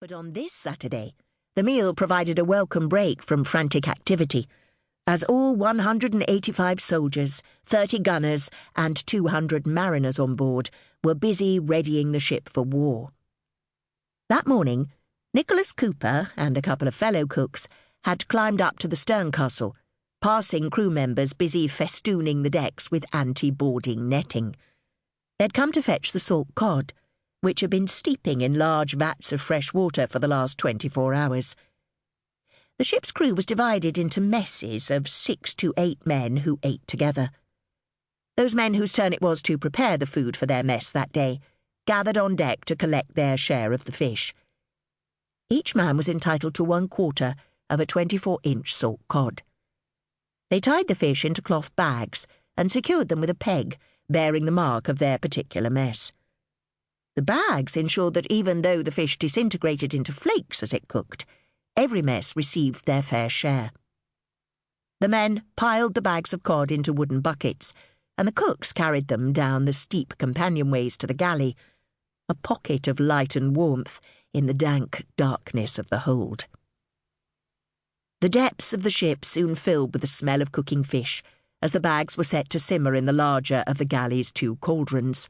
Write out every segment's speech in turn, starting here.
But on this Saturday, the meal provided a welcome break from frantic activity, as all 185 soldiers, 30 gunners, and 200 mariners on board were busy readying the ship for war. That morning, Nicholas Cooper and a couple of fellow cooks had climbed up to the stern castle, passing crew members busy festooning the decks with anti-boarding netting. They'd come to fetch the salt cod, which had been steeping in large vats of fresh water for the last 24 hours. The ship's crew was divided into messes of 6 to 8 men who ate together. Those men whose turn it was to prepare the food for their mess that day gathered on deck to collect their share of the fish. Each man was entitled to 1/4 of a 24-inch salt cod. They tied the fish into cloth bags and secured them with a peg bearing the mark of their particular mess. The bags ensured that even though the fish disintegrated into flakes as it cooked, every mess received their fair share. The men piled the bags of cod into wooden buckets, and the cooks carried them down the steep companionways to the galley, a pocket of light and warmth in the dank darkness of the hold. The depths of the ship soon filled with the smell of cooking fish, as the bags were set to simmer in the larger of the galley's 2 cauldrons.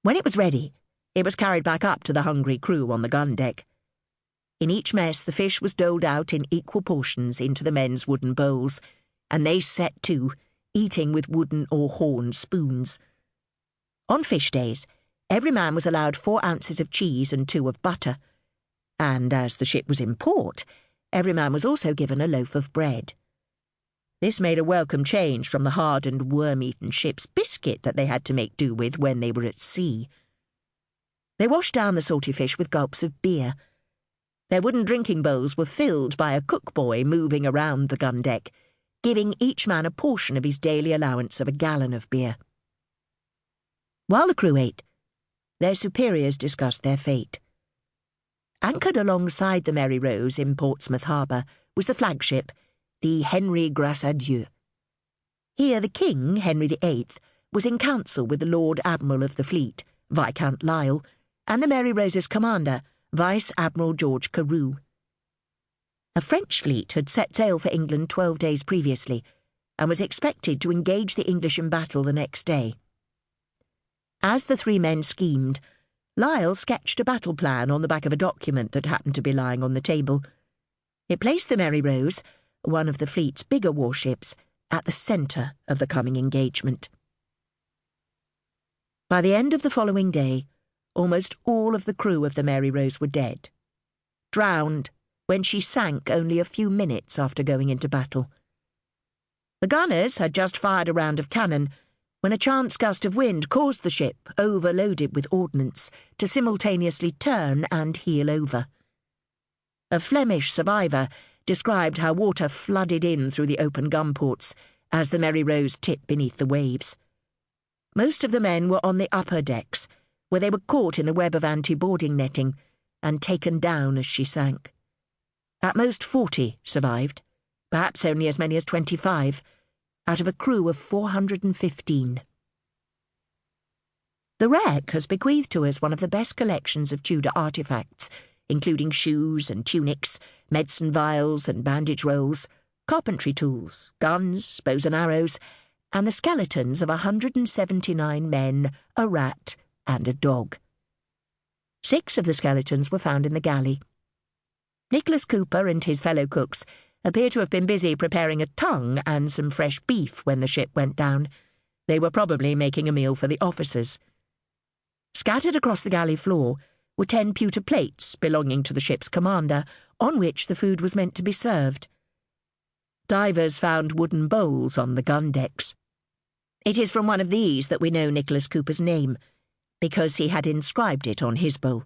When it was ready, it was carried back up to the hungry crew on the gun deck. In each mess, the fish was doled out in equal portions into the men's wooden bowls, and they set to, eating with wooden or horn spoons. On fish days, every man was allowed 4 ounces of cheese and 2 of butter, and as the ship was in port, every man was also given a loaf of bread. This made a welcome change from the hard and worm-eaten ship's biscuit that they had to make do with when they were at sea. They washed down the salty fish with gulps of beer. Their wooden drinking bowls were filled by a cook-boy moving around the gun deck, giving each man a portion of his daily allowance of a gallon of beer. While the crew ate, their superiors discussed their fate. Anchored alongside the Mary Rose in Portsmouth Harbour was the flagship, the Henry Grâce à Dieu. Here the King, Henry VIII, was in council with the Lord Admiral of the fleet, Viscount Lisle, and the Mary Rose's commander, Vice Admiral George Carew. A French fleet had set sail for England 12 days previously, and was expected to engage the English in battle the next day. As the 3 men schemed, Lisle sketched a battle plan on the back of a document that happened to be lying on the table. It placed the Mary Rose, one of the fleet's bigger warships, at the centre of the coming engagement. By the end of the following day, almost all of the crew of the Mary Rose were dead, drowned when she sank only a few minutes after going into battle. The gunners had just fired a round of cannon when a chance gust of wind caused the ship, overloaded with ordnance, to simultaneously turn and heel over. A Flemish survivor described how water flooded in through the open gun ports as the Mary Rose tipped beneath the waves. Most of the men were on the upper decks, where they were caught in the web of anti-boarding netting and taken down as she sank. At most 40 survived, perhaps only as many as 25, out of a crew of 415. The wreck has bequeathed to us one of the best collections of Tudor artefacts, including shoes and tunics, medicine vials and bandage rolls, carpentry tools, guns, bows and arrows, and the skeletons of 179 men, a rat, and a dog. 6 of the skeletons were found in the galley. Nicholas Cooper and his fellow cooks appear to have been busy preparing a tongue and some fresh beef when the ship went down. They were probably making a meal for the officers. Scattered across the galley floor were 10 pewter plates belonging to the ship's commander, on which the food was meant to be served. Divers found wooden bowls on the gun decks. It is from one of these that we know Nicholas Cooper's name, because he had inscribed it on his bowl.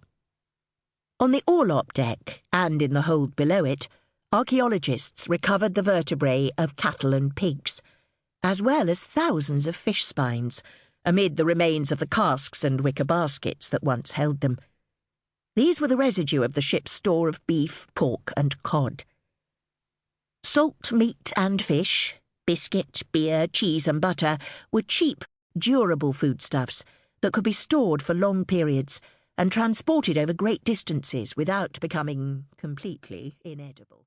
On the orlop deck, and in the hold below it, archaeologists recovered the vertebrae of cattle and pigs, as well as thousands of fish spines, amid the remains of the casks and wicker baskets that once held them. These were the residue of the ship's store of beef, pork, and cod. Salt, meat, and fish, biscuit, beer, cheese, and butter were cheap, durable foodstuffs that could be stored for long periods and transported over great distances without becoming completely inedible.